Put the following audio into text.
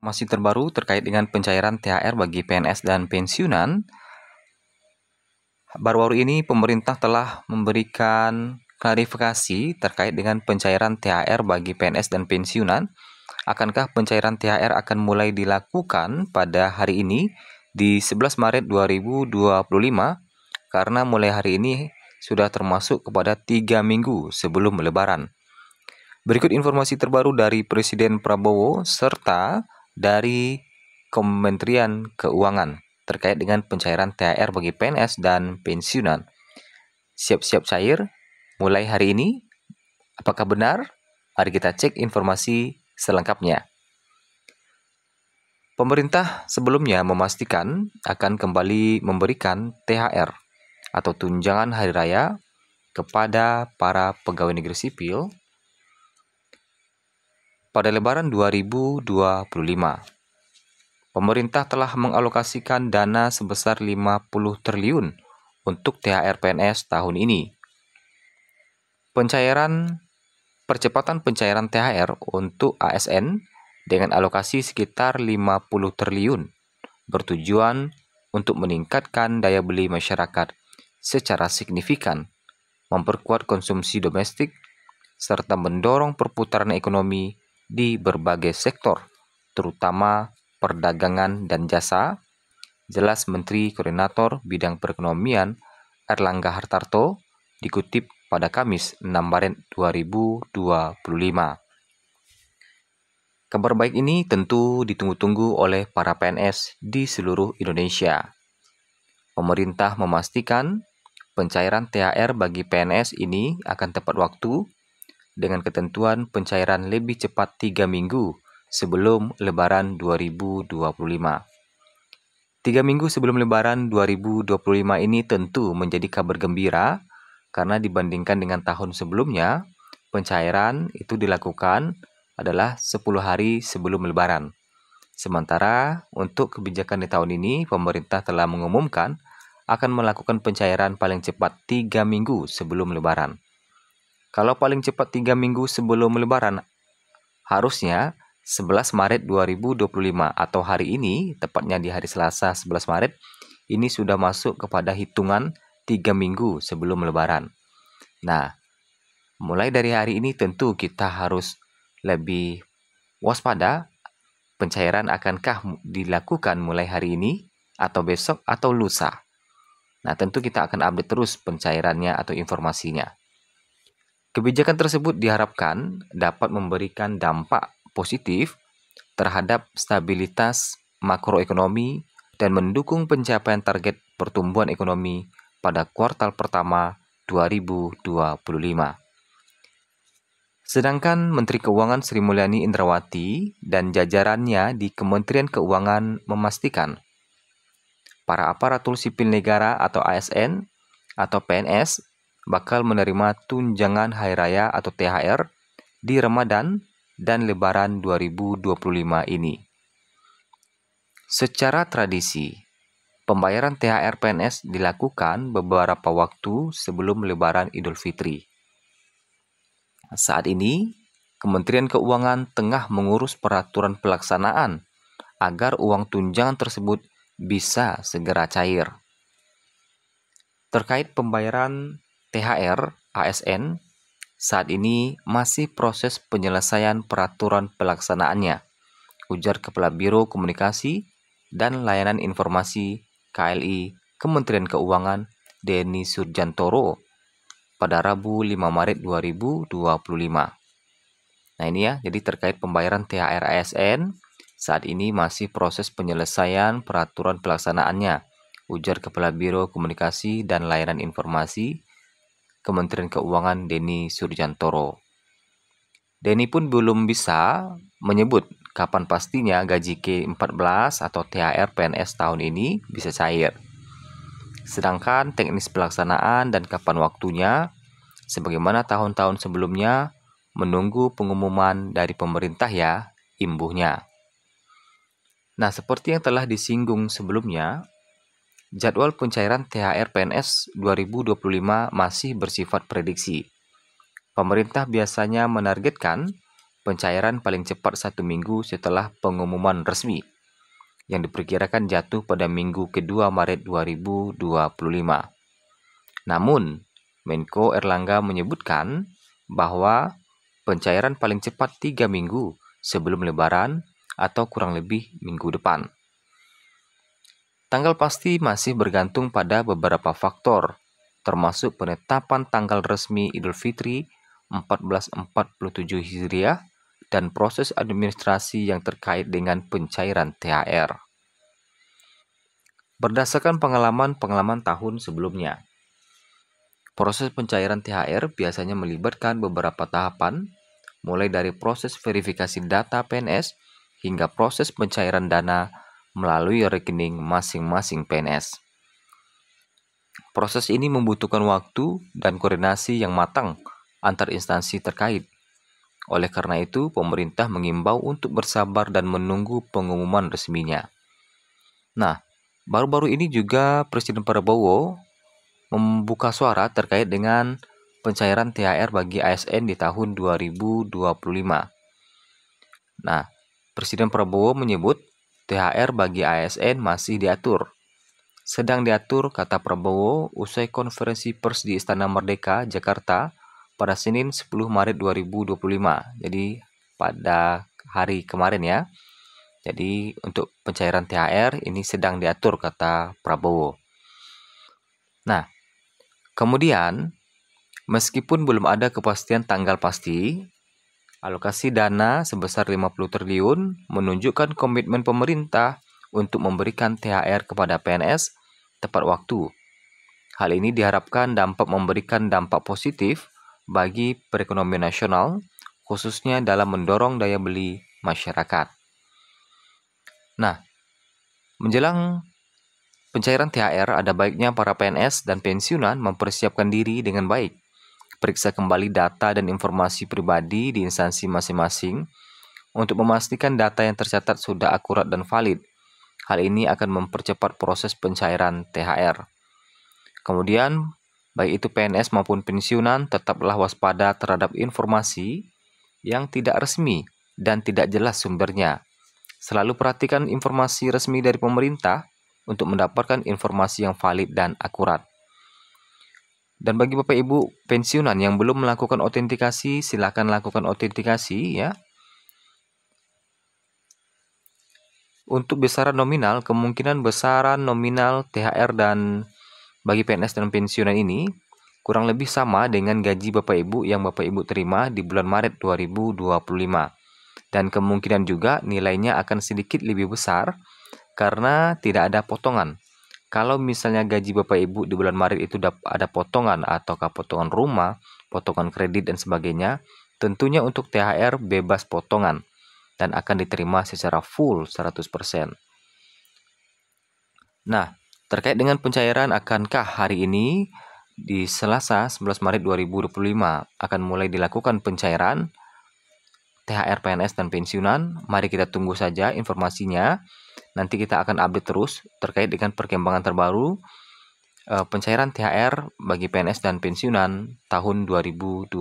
Masih terbaru terkait dengan pencairan THR bagi PNS dan pensiunan. Baru-baru ini pemerintah telah memberikan klarifikasi terkait dengan pencairan THR bagi PNS dan pensiunan. Akankah pencairan THR akan mulai dilakukan pada hari ini di 11 Maret 2025? Karena mulai hari ini sudah termasuk kepada 3 minggu sebelum Lebaran. Berikut informasi terbaru dari Presiden Prabowo serta dari Kementerian Keuangan terkait dengan pencairan THR bagi PNS dan pensiunan. Siap-siap cair mulai hari ini. Apakah benar? Mari kita cek informasi selengkapnya. Pemerintah sebelumnya memastikan akan kembali memberikan THR atau tunjangan hari raya kepada para pegawai negeri sipil pada Lebaran 2025. Pemerintah telah mengalokasikan dana sebesar 50 triliun untuk THR PNS tahun ini. Percepatan pencairan THR untuk ASN dengan alokasi sekitar 50 triliun bertujuan untuk meningkatkan daya beli masyarakat secara signifikan, memperkuat konsumsi domestik, serta mendorong perputaran ekonomi di berbagai sektor, terutama perdagangan dan jasa, jelas Menteri Koordinator Bidang Perekonomian Airlangga Hartarto dikutip pada Kamis 6 Maret 2025. Kabar baik ini tentu ditunggu-tunggu oleh para PNS di seluruh Indonesia. Pemerintah memastikan pencairan THR bagi PNS ini akan tepat waktu dengan ketentuan pencairan lebih cepat 3 minggu sebelum Lebaran 2025. 3 minggu sebelum Lebaran 2025 ini tentu menjadi kabar gembira karena dibandingkan dengan tahun sebelumnya, pencairan itu dilakukan adalah 10 hari sebelum Lebaran. Sementara untuk kebijakan di tahun ini, pemerintah telah mengumumkan akan melakukan pencairan paling cepat 3 minggu sebelum Lebaran. Kalau paling cepat 3 minggu sebelum Lebaran, harusnya 11 Maret 2025 atau hari ini, tepatnya di hari Selasa 11 Maret, ini sudah masuk kepada hitungan 3 minggu sebelum Lebaran. Nah, mulai dari hari ini tentu kita harus lebih waspada. Pencairan akankah dilakukan mulai hari ini, atau besok, atau lusa? Nah, tentu kita akan update terus pencairannya atau informasinya. Kebijakan tersebut diharapkan dapat memberikan dampak positif terhadap stabilitas makroekonomi dan mendukung pencapaian target pertumbuhan ekonomi pada kuartal pertama 2025. Sedangkan Menteri Keuangan Sri Mulyani Indrawati dan jajarannya di Kementerian Keuangan memastikan para aparatur sipil negara atau ASN atau PNS bakal menerima tunjangan hari raya atau THR di Ramadan dan Lebaran 2025 ini. Secara tradisi, pembayaran THR PNS dilakukan beberapa waktu sebelum Lebaran Idul Fitri. Saat ini, Kementerian Keuangan tengah mengurus peraturan pelaksanaan agar uang tunjangan tersebut bisa segera cair. Terkait pembayaran THR ASN, saat ini masih proses penyelesaian peraturan pelaksanaannya, ujar Kepala Biro Komunikasi dan Layanan Informasi KLI Kementerian Keuangan Denny Surjantoro pada Rabu 5 Maret 2025. Nah ini ya, jadi terkait pembayaran THR ASN, saat ini masih proses penyelesaian peraturan pelaksanaannya, ujar Kepala Biro Komunikasi dan Layanan Informasi Kementerian Keuangan Denny Surjantoro. Denny pun belum bisa menyebut kapan pastinya gaji K14 atau THR PNS tahun ini bisa cair. Sedangkan teknis pelaksanaan dan kapan waktunya, sebagaimana tahun-tahun sebelumnya, menunggu pengumuman dari pemerintah ya, imbuhnya. Nah, seperti yang telah disinggung sebelumnya, jadwal pencairan THR PNS 2025 masih bersifat prediksi. Pemerintah biasanya menargetkan pencairan paling cepat 1 minggu setelah pengumuman resmi, yang diperkirakan jatuh pada minggu kedua Maret 2025. Namun, Menko Erlangga menyebutkan bahwa pencairan paling cepat 3 minggu sebelum Lebaran atau kurang lebih minggu depan. Tanggal pasti masih bergantung pada beberapa faktor, termasuk penetapan tanggal resmi Idul Fitri 1447 Hijriah dan proses administrasi yang terkait dengan pencairan THR. Berdasarkan pengalaman tahun sebelumnya, proses pencairan THR biasanya melibatkan beberapa tahapan, mulai dari proses verifikasi data PNS hingga proses pencairan dana melalui rekening masing-masing PNS. Proses ini membutuhkan waktu dan koordinasi yang matang antar instansi terkait. Oleh karena itu, pemerintah mengimbau untuk bersabar dan menunggu pengumuman resminya. Nah, baru-baru ini juga Presiden Prabowo membuka suara terkait dengan pencairan THR bagi ASN di tahun 2025. Nah, Presiden Prabowo menyebut THR bagi ASN masih diatur. Sedang diatur, kata Prabowo, usai konferensi pers di Istana Merdeka, Jakarta, pada Senin 10 Maret 2025. Jadi, pada hari kemarin ya. Jadi, untuk pencairan THR ini sedang diatur, kata Prabowo. Nah, kemudian, meskipun belum ada kepastian tanggal pasti, alokasi dana sebesar 50 triliun menunjukkan komitmen pemerintah untuk memberikan THR kepada PNS tepat waktu. Hal ini diharapkan dapat memberikan dampak positif bagi perekonomian nasional, khususnya dalam mendorong daya beli masyarakat. Nah, menjelang pencairan THR, ada baiknya para PNS dan pensiunan mempersiapkan diri dengan baik. Periksa kembali data dan informasi pribadi di instansi masing-masing untuk memastikan data yang tercatat sudah akurat dan valid. Hal ini akan mempercepat proses pencairan THR. Kemudian, baik itu PNS maupun pensiunan, tetaplah waspada terhadap informasi yang tidak resmi dan tidak jelas sumbernya. Selalu perhatikan informasi resmi dari pemerintah untuk mendapatkan informasi yang valid dan akurat. Dan bagi Bapak Ibu pensiunan yang belum melakukan autentikasi, silakan lakukan autentikasi ya. Untuk besaran nominal, kemungkinan besaran nominal THR dan bagi PNS dan pensiunan ini kurang lebih sama dengan gaji Bapak Ibu yang Bapak Ibu terima di bulan Maret 2025. Dan kemungkinan juga nilainya akan sedikit lebih besar karena tidak ada potongan. Kalau misalnya gaji Bapak Ibu di bulan Maret itu ada potongan ataukah potongan rumah, potongan kredit dan sebagainya, tentunya untuk THR bebas potongan dan akan diterima secara full 100%. Nah, terkait dengan pencairan, akankah hari ini di Selasa 11 Maret 2025 akan mulai dilakukan pencairan THR PNS dan pensiunan? Mari kita tunggu saja informasinya. Nanti kita akan update terus terkait dengan perkembangan terbaru pencairan THR bagi PNS dan pensiunan tahun 2025.